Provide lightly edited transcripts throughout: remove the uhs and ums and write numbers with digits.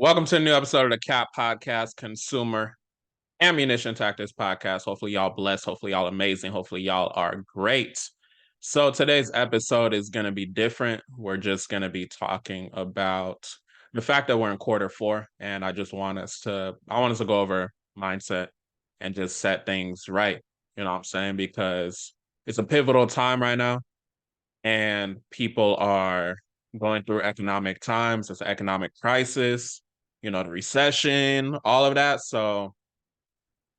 Welcome to a new episode of the CAP Podcast, Consumer Ammunition Tactics Podcast. Hopefully, y'all blessed. Hopefully, y'all amazing. Hopefully, y'all are great. So, today's episode is going to be different. We're just going to be talking about the fact that we're in quarter four, and I want us to go over mindset and just set things right. You know what I'm saying? Because it's a pivotal time right now, and people are going through economic times. It's an economic crisis, the recession, all of that. So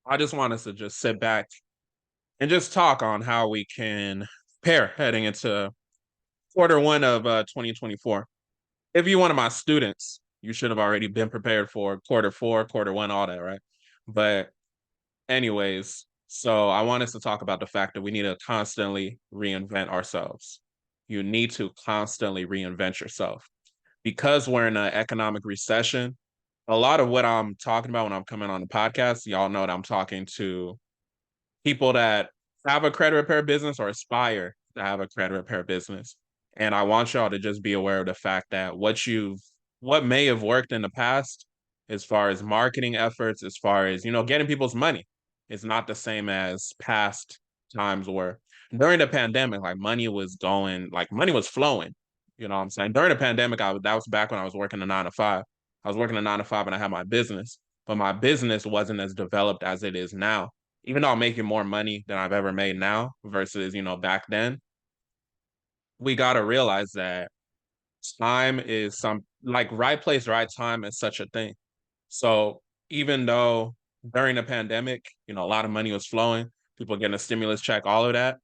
I just want us to just sit back and just talk on how we can prepare heading into quarter one of 2024. If you're one of my students, you should have already been prepared for quarter four, quarter one, all that, right? But anyways, so I want us to talk about the fact that we need to constantly reinvent ourselves. You need to constantly reinvent yourself because we're in an economic recession. A lot of what I'm talking about when I'm coming on the podcast, y'all know that I'm talking to people that have a credit repair business or aspire to have a credit repair business. And I want y'all to just be aware of the fact that what may have worked in the past, as far as marketing efforts, as far as, getting people's money, is not the same as past times where during the pandemic, like money was flowing. You know what I'm saying? During the pandemic, that was back when I was working a 9 to 5. I was working a 9 to 5 and I had my business, but my business wasn't as developed as it is now. Even though I'm making more money than I've ever made now versus, back then, we got to realize that time is right place, right time is such a thing. So even though during the pandemic, a lot of money was flowing, people getting a stimulus check, all of that,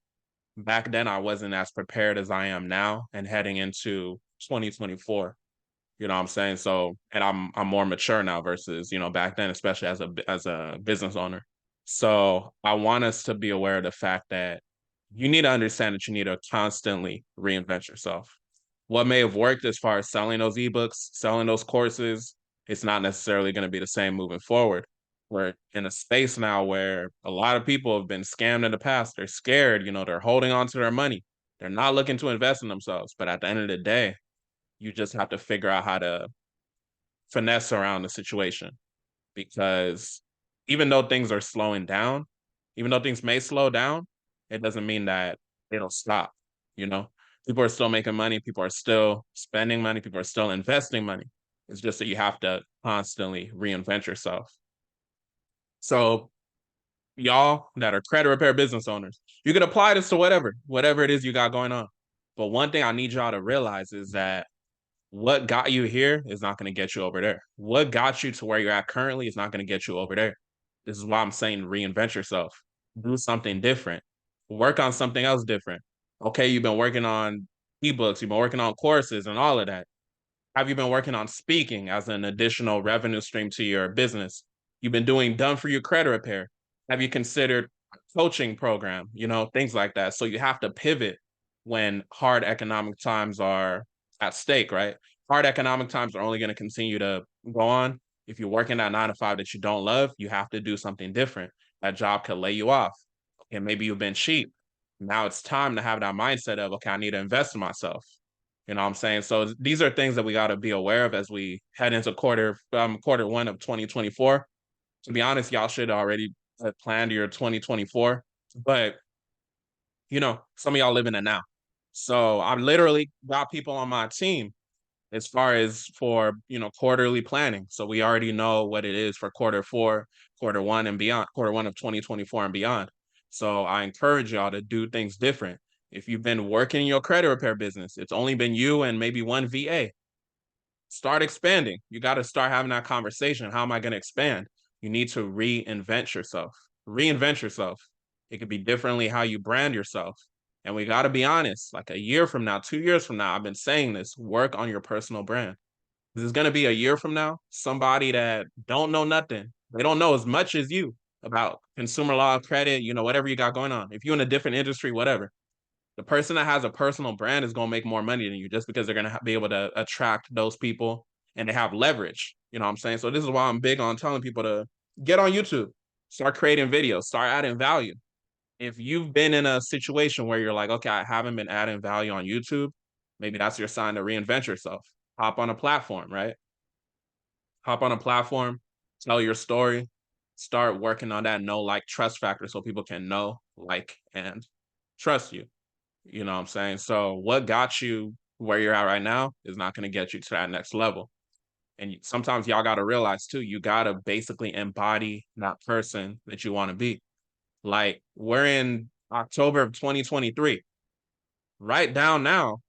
back then I wasn't as prepared as I am now and heading into 2024. You know what I'm saying? So, and I'm more mature now versus, back then, especially as a business owner. So I want us to be aware of the fact that you need to understand that you need to constantly reinvent yourself. What may have worked as far as selling those ebooks, selling those courses, it's not necessarily going to be the same moving forward. We're in a space now where a lot of people have been scammed in the past. They're scared, they're holding on to their money. They're not looking to invest in themselves. But at the end of the day, you just have to figure out how to finesse around the situation, because even though things are slowing down, even though things may slow down, it doesn't mean that it'll stop. You know, people are still making money, people are still spending money, people are still investing money. It's just that you have to constantly reinvent yourself. So, y'all that are credit repair business owners, you can apply this to whatever it is you got going on. But one thing I need y'all to realize is that what got you here is not going to get you over there. What got you to where you're at currently is not going to get you over there. This is why I'm saying reinvent yourself. Do something different. Work on something else different. Okay, you've been working on ebooks, you've been working on courses and all of that. Have you been working on speaking as an additional revenue stream to your business? You've been doing done for you credit repair. Have you considered a coaching program? Things like that. So you have to pivot when hard economic times are at stake, right? Hard economic times are only going to continue to go on. If you're working that 9 to 5 that you don't love, you have to do something different. That job could lay you off. And maybe you've been cheap. Now it's time to have that mindset of, okay, I need to invest in myself. You know what I'm saying? So these are things that we got to be aware of as we head into quarter one of 2024. To be honest, y'all should already have planned your 2024, but some of y'all live in it now. So I literally got people on my team as far as for quarterly planning. So we already know what it is for quarter four, quarter one and beyond, quarter one of 2024 and beyond. So I encourage y'all to do things different. If you've been working in your credit repair business, it's only been you and maybe one VA. Start expanding. You got to start having that conversation. How am I going to expand? You need to reinvent yourself. Reinvent yourself. It could be differently how you brand yourself. And we got to be honest, like a year from now, 2 years from now, I've been saying this, work on your personal brand. This is going to be a year from now, somebody that don't know nothing. They don't know as much as you about consumer law, credit, whatever you got going on. If you're in a different industry, whatever, the person that has a personal brand is going to make more money than you just because they're going to be able to attract those people and they have leverage. You know what I'm saying? So this is why I'm big on telling people to get on YouTube, start creating videos, start adding value. If you've been in a situation where you're like, okay, I haven't been adding value on YouTube, maybe that's your sign to reinvent yourself. Hop on a platform, right? Hop on a platform, tell your story, start working on that know, like, trust factor so people can know, like, and trust you. You know what I'm saying? So what got you where you're at right now is not going to get you to that next level. And sometimes y'all got to realize too, you got to basically embody that person that you want to be. Like, we're in October of 2023. Write down now,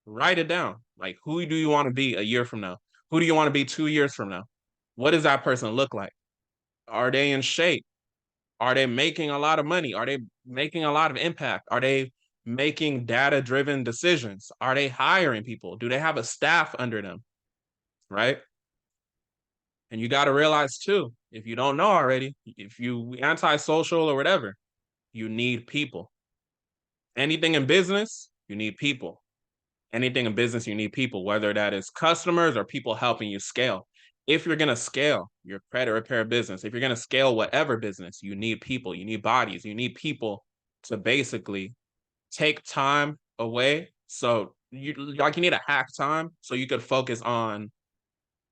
write it down. Like, who do you want to be a year from now? Who do you want to be 2 years from now? What does that person look like? Are they in shape? Are they making a lot of money? Are they making a lot of impact? Are they making data driven decisions? Are they hiring people? Do they have a staff under them? Right. And you got to realize too, if you don't know already, if you antisocial or whatever, you need people. Anything in business, you need people. Anything in business, you need people, whether that is customers or people helping you scale. If you're going to scale your credit repair business, if you're going to scale whatever business, you need people, you need bodies, you need people to basically take time away. So you need a hack time so you could focus on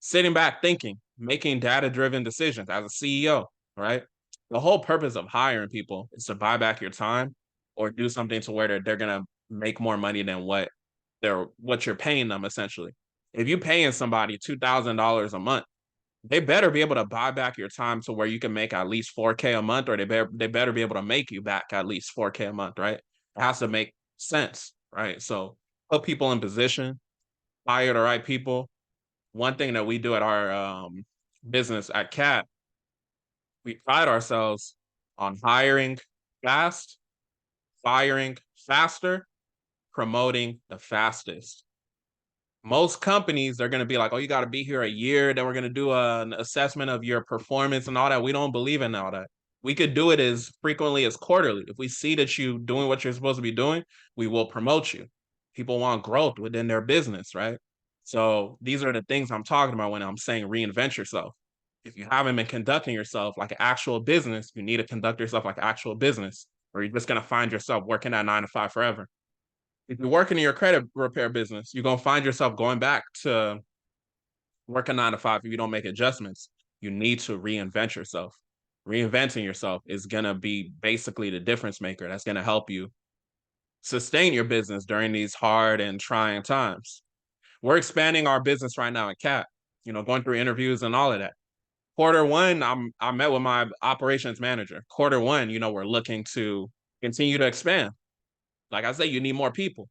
sitting back thinking, making data-driven decisions as a CEO, right? The whole purpose of hiring people is to buy back your time or do something to where they're gonna make more money than what you're paying them essentially. If you're paying somebody $2,000 a month, they better be able to buy back your time to where you can make at least 4K a month, or they better be able to make you back at least 4K a month, right? It has to make sense, right? So put people in position, hire the right people. One thing that we do at our business at CAT, we pride ourselves on hiring fast, firing faster, promoting the fastest. Most companies, they're going to be like, oh, you got to be here a year. Then we're going to do an assessment of your performance and all that. We don't believe in all that. We could do it as frequently as quarterly. If we see that you doing what you're supposed to be doing, we will promote you. People want growth within their business, right? So these are the things I'm talking about when I'm saying reinvent yourself. If you haven't been conducting yourself like an actual business, you need to conduct yourself like actual business, or you're just going to find yourself working at 9 to 5 forever. If you're working in your credit repair business, you're gonna find yourself going back to working 9 to 5 if you don't make adjustments. You need to reinvent yourself. Reinventing yourself is gonna be basically the difference maker. That's gonna help you sustain your business during these hard and trying times. We're expanding our business right now at CAT, going through interviews and all of that. Quarter 1, I met with my operations manager. Quarter 1, we're looking to continue to expand. Like I said, you need more people.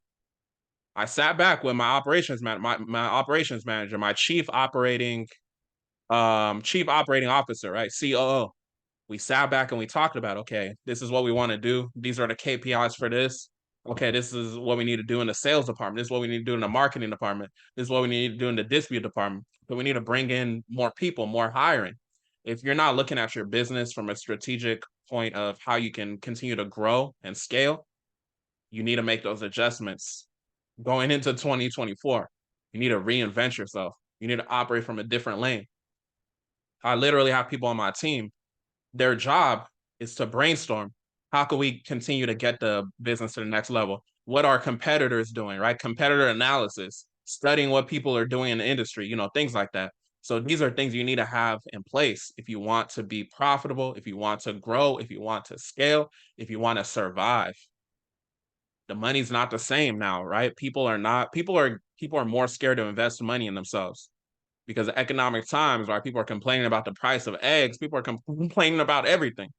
I sat back with my operations manager, my chief operating officer, right? COO. We sat back and we talked about, okay, this is what we want to do. These are the KPIs for this. Okay, this is what we need to do in the sales department. This is what we need to do in the marketing department. This is what we need to do in the dispute department. So we need to bring in more people, more hiring. If you're not looking at your business from a strategic point of how you can continue to grow and scale, you need to make those adjustments going into 2024. You need to reinvent yourself. You need to operate from a different lane. I literally have people on my team. Their job is to brainstorm. How can we continue to get the business to the next level? What are competitors doing, right? Competitor analysis, studying what people are doing in the industry, things like that. So these are things you need to have in place if you want to be profitable, if you want to grow, if you want to scale, if you want to survive. The money's not the same now, right? People are more scared to invest money in themselves because of economic times, right? People are complaining about the price of eggs. People are complaining about everything.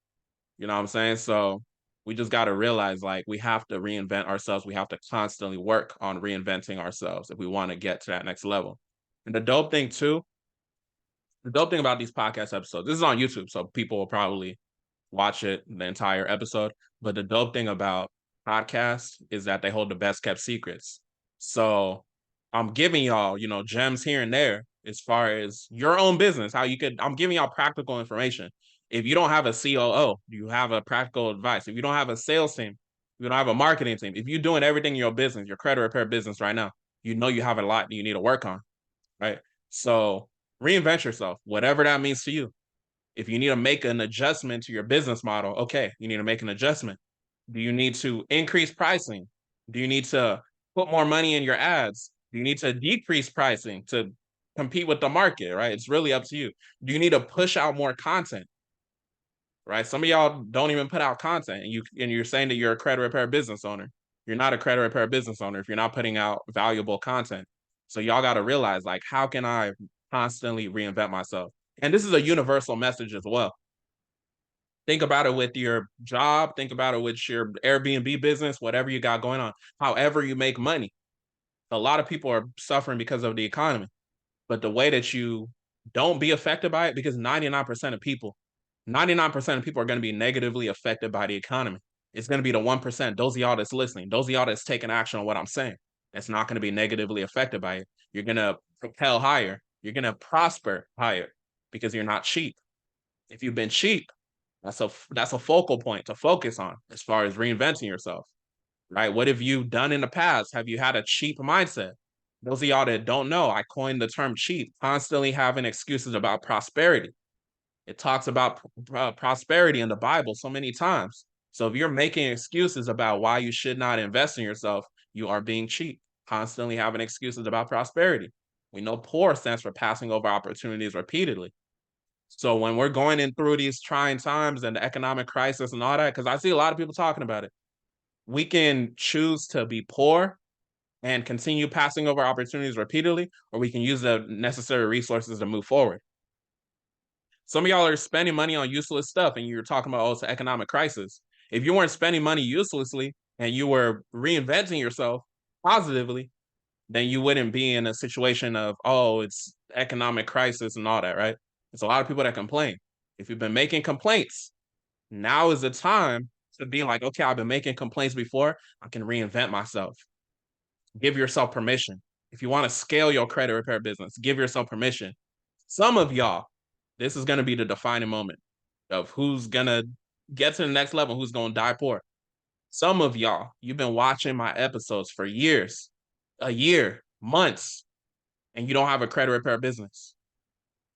You know what I'm saying? So we just got to realize, like, we have to reinvent ourselves. We have to constantly work on reinventing ourselves if we want to get to that next level. And the dope thing about these podcast episodes, this is on YouTube, so people will probably watch it, the entire episode. But the dope thing about podcasts is that they hold the best kept secrets. So I'm giving y'all, gems here and there as far as your own business, I'm giving y'all practical information. If you don't have a COO, you have a practical advice. If you don't have a sales team, if you don't have a marketing team, if you're doing everything in your business, your credit repair business right now, you have a lot that you need to work on, right? So reinvent yourself, whatever that means to you. If you need to make an adjustment to your business model, okay, you need to make an adjustment. Do you need to increase pricing? Do you need to put more money in your ads? Do you need to decrease pricing to compete with the market, right? It's really up to you. Do you need to push out more content? Right? Some of y'all don't even put out content, and you're saying that you're a credit repair business owner. You're not a credit repair business owner if you're not putting out valuable content. So y'all got to realize, like, how can I constantly reinvent myself? And this is a universal message as well. Think about it with your job. Think about it with your Airbnb business, whatever you got going on. However you make money. A lot of people are suffering because of the economy. But the way that you don't be affected by it, because 99% of people are going to be negatively affected by the economy. It's going to be the 1%. Those of y'all that's listening, those of y'all that's taking action on what I'm saying, that's not going to be negatively affected by it. You're going to propel higher. You're going to prosper higher because you're not cheap. If you've been cheap, that's a focal point to focus on as far as reinventing yourself, right? What have you done in the past? Have you had a cheap mindset? Those of y'all that don't know, I coined the term cheap, constantly having excuses about prosperity. It talks about prosperity in the Bible so many times. So if you're making excuses about why you should not invest in yourself, you are being cheap, constantly having excuses about prosperity. We know poor stands for passing over opportunities repeatedly. So when we're going in through these trying times and the economic crisis and all that, because I see a lot of people talking about it, we can choose to be poor and continue passing over opportunities repeatedly, or we can use the necessary resources to move forward. Some of y'all are spending money on useless stuff, and you're talking about, oh, it's an economic crisis. If you weren't spending money uselessly and you were reinventing yourself positively, then you wouldn't be in a situation of, oh, it's economic crisis and all that, right? There's a lot of people that complain. If you've been making complaints, now is the time to be like, okay, I've been making complaints before. I can reinvent myself. Give yourself permission. If you want to scale your credit repair business, give yourself permission. Some of y'all, this is going to be the defining moment of who's going to get to the next level, who's going to die poor. Some of y'all, you've been watching my episodes for years, a year, months, and you don't have a credit repair business.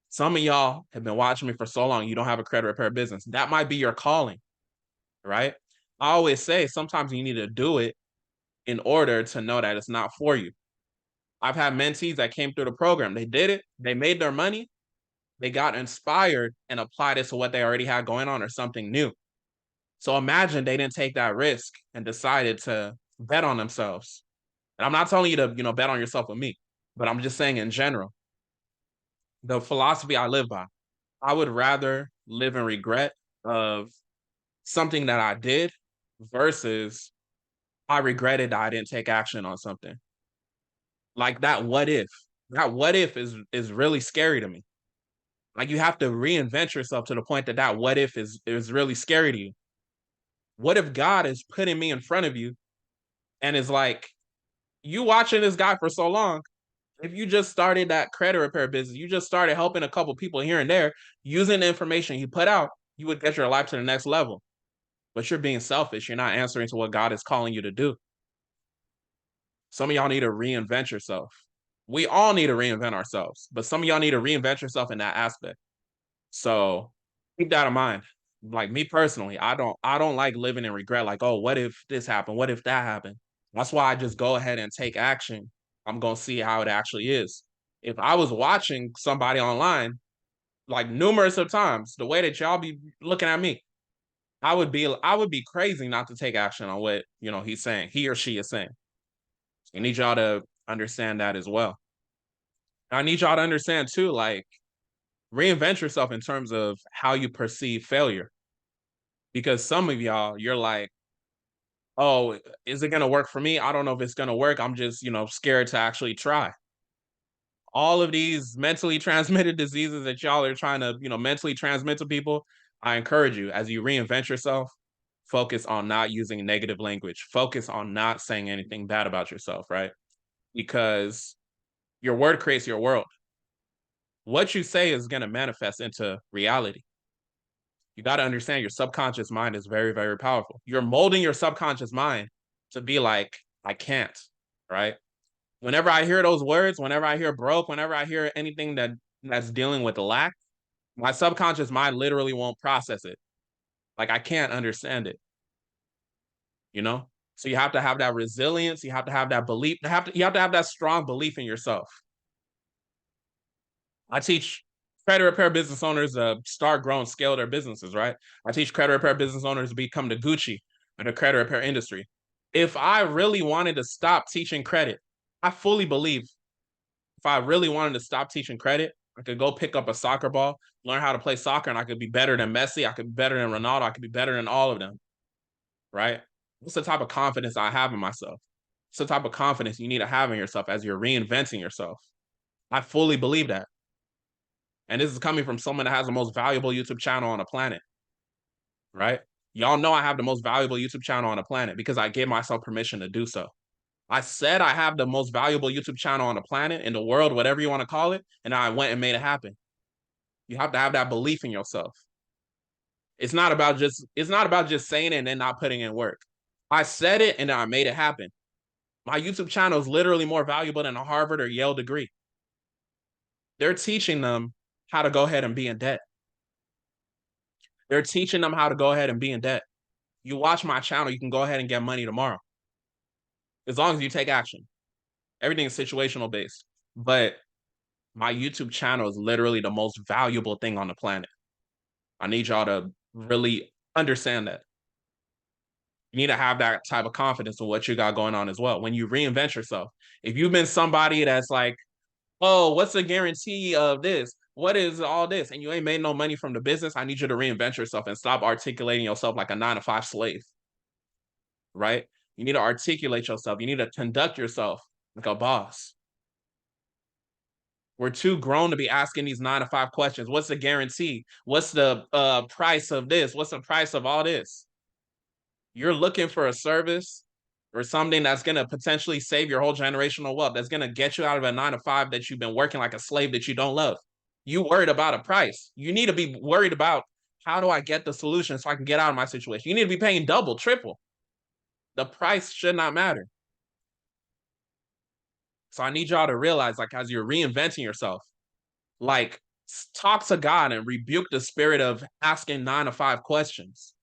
Some of y'all have been watching me for so long, you don't have a credit repair business. That might be your calling, right? I always say sometimes you need to do it in order to know that it's not for you. I've had mentees that came through the program. They did it, they made their money, they got inspired and applied it to what they already had going on or something new. So imagine they didn't take that risk and decided to bet on themselves. And I'm not telling you to, bet on yourself with me, but I'm just saying in general, the philosophy I live by, I would rather live in regret of something that I did versus I regretted that I didn't take action on something. Like that what if. That what if is really scary to me. Like you have to reinvent yourself to the point that what if is really scary to you. What if God is putting me in front of you and is like, you watching this guy for so long, if you just started that credit repair business, you just started helping a couple people here and there, using the information he put out, you would get your life to the next level. But you're being selfish. You're not answering to what God is calling you to do. Some of y'all need to reinvent yourself. We all need to reinvent ourselves, but some of y'all need to reinvent yourself in that aspect. So keep that in mind. Like me personally, I don't like living in regret. Like, oh, what if this happened? What if that happened? That's why I just go ahead and take action. I'm gonna see how it actually is. If I was watching somebody online, like numerous of times, the way that y'all be looking at me, I would be crazy not to take action on what he's saying, he or she is saying. I need y'all to understand that as well. I need y'all to understand too, like reinvent yourself in terms of how you perceive failure. Because some of y'all, you're like, oh, is it gonna work for me? I don't know if it's gonna work. I'm just, scared to actually try. All of these mentally transmitted diseases that y'all are trying to, mentally transmit to people, I encourage you as you reinvent yourself, focus on not using negative language. Focus on not saying anything bad about yourself, right? Because your word creates your world. What you say is going to manifest into reality. You got to understand your subconscious mind is very, very powerful. You're molding your subconscious mind to be like, I can't, right? Whenever I hear those words, whenever I hear broke, whenever I hear anything that's dealing with lack, my subconscious mind literally won't process it. Like I can't understand it, you know? So you have to have that resilience, you have to have that belief, you have to have that strong belief in yourself. I teach credit repair business owners to start, grow, and scale their businesses, right? I teach credit repair business owners to become the Gucci of the credit repair industry. If I really wanted to stop teaching credit, I fully believe if I really wanted to stop teaching credit, I could go pick up a soccer ball, learn how to play soccer, and I could be better than Messi. I could be better than Ronaldo. I could be better than all of them, right? What's the type of confidence I have in myself? It's the type of confidence you need to have in yourself as you're reinventing yourself. I fully believe that. And this is coming from someone that has the most valuable YouTube channel on the planet, right? Y'all know I have the most valuable YouTube channel on the planet because I gave myself permission to do so. I said I have the most valuable YouTube channel on the planet, in the world, whatever you want to call it, and I went and made it happen. You have to have that belief in yourself. It's not about just saying it and then not putting in work. I said it and then I made it happen. My YouTube channel is literally more valuable than a Harvard or Yale degree. They're teaching them how to go ahead and be in debt. They're teaching them how to go ahead and be in debt. You watch my channel, you can go ahead and get money tomorrow. As long as you take action. Everything is situational based. But my YouTube channel is literally the most valuable thing on the planet. I need y'all to really understand that. You need to have that type of confidence in what you got going on as well. When you reinvent yourself, if you've been somebody that's like, oh, what's the guarantee of this? What is all this? And you ain't made no money from the business. I need you to reinvent yourself and stop articulating yourself like a 9-to-5 slave, right? You need to articulate yourself. You need to conduct yourself like a boss. We're too grown to be asking these 9-to-5 questions. What's the guarantee? What's the price of this? What's the price of all this? You're looking for a service or something that's going to potentially save your whole generational wealth, that's going to get you out of a 9-to-5 that you've been working like a slave that you don't love. You worried about a price. You need to be worried about, how do I get the solution so I can get out of my situation? You need to be paying double, triple. The price should not matter. So I need y'all to realize, like, as you're reinventing yourself, like, talk to God and rebuke the spirit of asking 9-to-5 questions.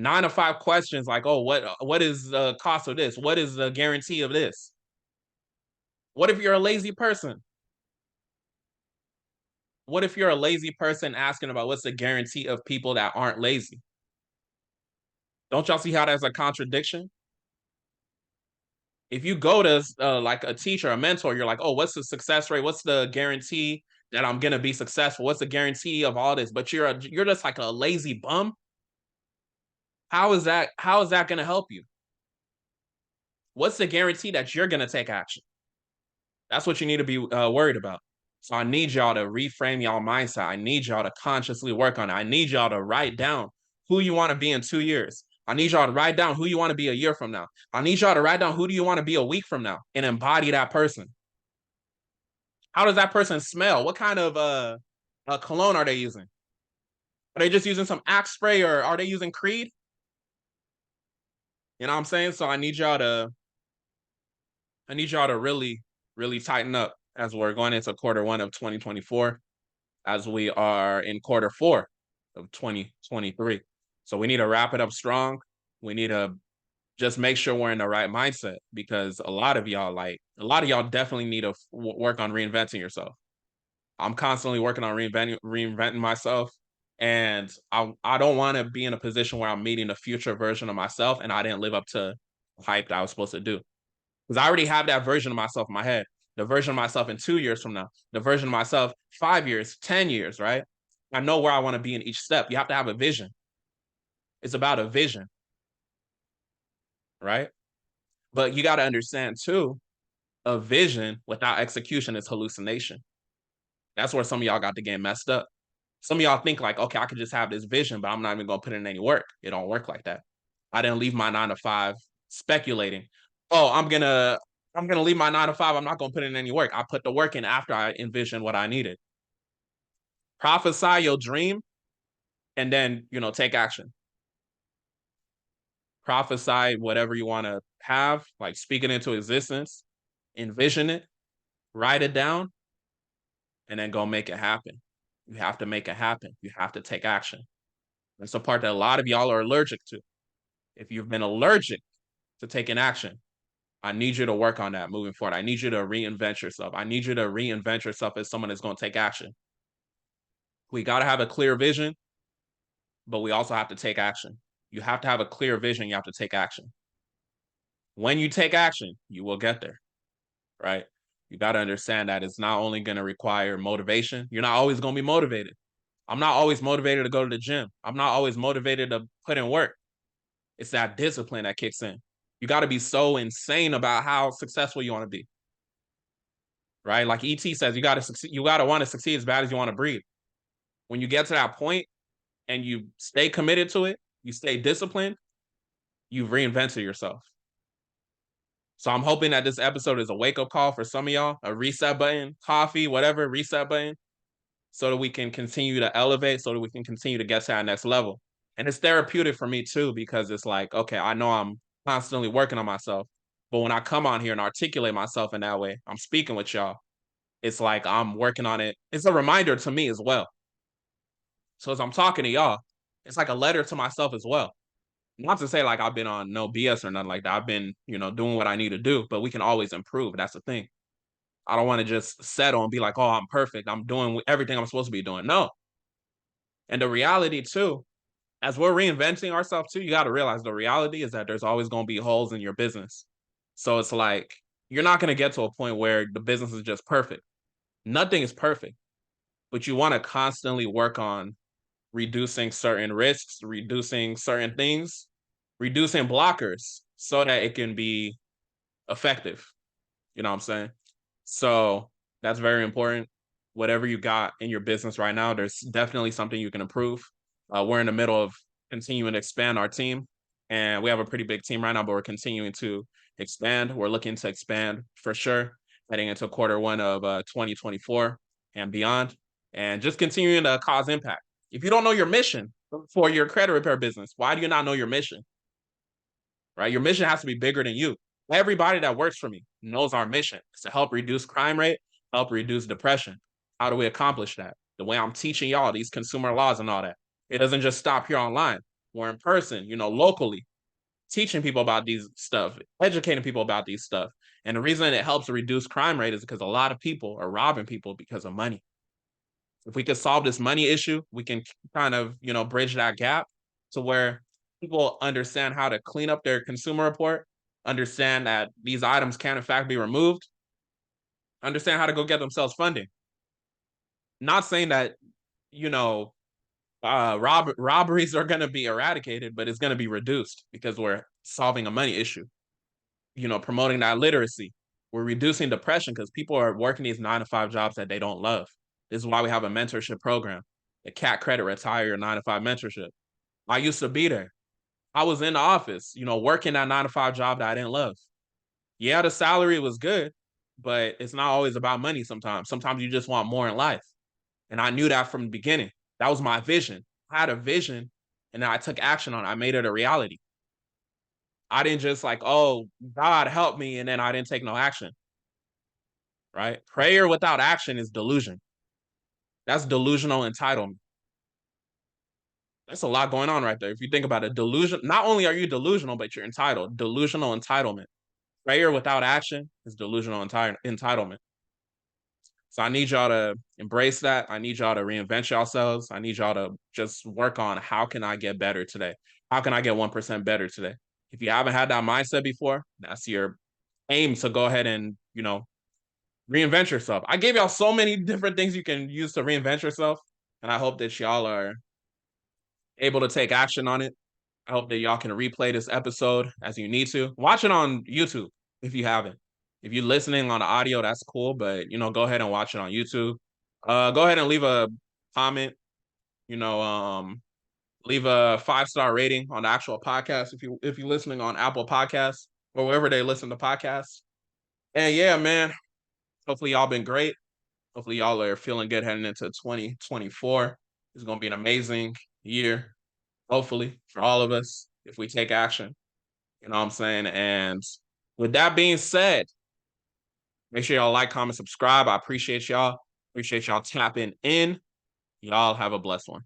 9-to-5 questions like, oh, what is the cost of this? What is the guarantee of this? What if you're a lazy person? What if you're a lazy person asking about what's the guarantee of people that aren't lazy? Don't y'all see how that's a contradiction? If you go to like a teacher, a mentor, you're like, oh, what's the success rate? What's the guarantee that I'm gonna be successful? What's the guarantee of all this? But you're just like a lazy bum. How is that? How is that gonna help you? What's the guarantee that you're gonna take action? That's what you need to be worried about. So I need y'all to reframe y'all mindset. I need y'all to consciously work on it. I need y'all to write down who you want to be in 2 years. I need y'all to write down who you want to be a year from now. I need y'all to write down who do you want to be a week from now and embody that person. How does that person smell? What kind of cologne are they using? Are they just using some Axe spray, or are they using Creed? You know what I'm saying? So I need y'all to really, really tighten up as we're going into quarter one of 2024, as we are in quarter four of 2023. So we need to wrap it up strong. We need to just make sure we're in the right mindset, because a lot of y'all definitely need to work on reinventing yourself. I'm constantly working on reinventing myself. And I don't want to be in a position where I'm meeting a future version of myself and I didn't live up to the hype that I was supposed to do. Because I already have that version of myself in my head, the version of myself in 2 years from now, the version of myself 5 years, 10 years, right? I know where I want to be in each step. You have to have a vision. It's about a vision, right? But you got to understand too, a vision without execution is hallucination. That's where some of y'all got the game messed up. Some of y'all think like, okay, I could just have this vision, but I'm not even going to put in any work. It don't work like that. I didn't leave my 9-to-5 speculating. Oh, I'm gonna leave my 9-to-5. I'm not gonna put in any work. I put the work in after I envisioned what I needed. Prophesy your dream, and then take action. Prophesy whatever you want to have, like speak it into existence, envision it, write it down, and then go make it happen. You have to make it happen. You have to take action. That's the part that a lot of y'all are allergic to. If you've been allergic to taking action, I need you to work on that moving forward. I need you to reinvent yourself. I need you to reinvent yourself as someone that's going to take action. We got to have a clear vision, but we also have to take action. You have to have a clear vision. You have to take action. When you take action, you will get there, right? You got to understand that it's not only going to require motivation. You're not always going to be motivated. I'm not always motivated to go to the gym. I'm not always motivated to put in work. It's that discipline that kicks in. You got to be so insane about how successful you want to be, right? Like ET says, you got to succeed. You got to want to succeed as bad as you want to breathe. When you get to that point and you stay committed to it, you stay disciplined, you've reinvented yourself. So I'm hoping that this episode is a wake-up call for some of y'all, a reset button, coffee, whatever, reset button, so that we can continue to elevate, so that we can continue to get to our next level. And it's therapeutic for me too, because it's like, okay, I know I'm constantly working on myself, but when I come on here and articulate myself in that way, I'm speaking with y'all. It's like I'm working on it. It's a reminder to me as well. So as I'm talking to y'all, it's like a letter to myself as well. Not to say like I've been on no BS or nothing like that. I've been, doing what I need to do, but we can always improve. That's the thing. I don't want to just settle and be like, oh, I'm perfect. I'm doing everything I'm supposed to be doing. No. And the reality too, as we're reinventing ourselves too, you got to realize the reality is that there's always going to be holes in your business. So it's like, you're not going to get to a point where the business is just perfect. Nothing is perfect, but you want to constantly work on reducing certain risks, reducing certain things, reducing blockers so that it can be effective. You know what I'm saying? So that's very important. Whatever you got in your business right now, there's definitely something you can improve. We're in the middle of continuing to expand our team, and we have a pretty big team right now, but we're continuing to expand. We're looking to expand for sure, heading into quarter one of 2024 and beyond, and just continuing to cause impact. If you don't know your mission for your credit repair business, why do you not know your mission? Right? Your mission has to be bigger than you. Everybody that works for me knows our mission is to help reduce crime rate, help reduce depression. How do we accomplish that? The way I'm teaching y'all these consumer laws and all that. It doesn't just stop here online. We're in person, locally, teaching people about these stuff, educating people about these stuff. And the reason it helps reduce crime rate is because a lot of people are robbing people because of money. If we could solve this money issue, we can kind of, bridge that gap to where people understand how to clean up their consumer report, understand that these items can in fact be removed, understand how to go get themselves funding. Not saying that, robberies are going to be eradicated, but it's going to be reduced because we're solving a money issue, promoting that literacy. We're reducing depression because people are working these 9-to-5 jobs that they don't love. This is why we have a mentorship program, the CAT Credit Retire Your 9-to-5 mentorship. I used to be there. I was in the office, working that 9-to-5 job that I didn't love. Yeah, the salary was good, but it's not always about money sometimes. Sometimes you just want more in life. And I knew that from the beginning. That was my vision. I had a vision, and then I took action on it. I made it a reality. I didn't just like, oh, God help me, and then I didn't take no action. Right? Prayer without action is delusion. That's delusional entitlement. That's a lot going on right there. If you think about it, delusion, not only are you delusional, but you're entitled. Delusional entitlement. Prayer without action is delusional entitlement. So I need y'all to embrace that. I need y'all to reinvent yourselves. I need y'all to just work on how can I get better today? How can I get 1% better today? If you haven't had that mindset before, that's your aim to go ahead and, reinvent yourself. I gave y'all so many different things you can use to reinvent yourself. And I hope that y'all are able to take action on it. I hope that y'all can replay this episode as you need to. Watch it on YouTube if you haven't. If you're listening on the audio, that's cool, but go ahead and watch it on YouTube. Go ahead and leave a comment. Leave a 5-star rating on the actual podcast if you're listening on Apple Podcasts or wherever they listen to podcasts. And yeah, man, hopefully y'all been great. Hopefully y'all are feeling good heading into 2024. It's gonna be an amazing year. Hopefully for all of us if we take action. You know what I'm saying? And with that being said, make sure y'all like, comment, subscribe. I appreciate y'all. Appreciate y'all tapping in. Y'all have a blessed one.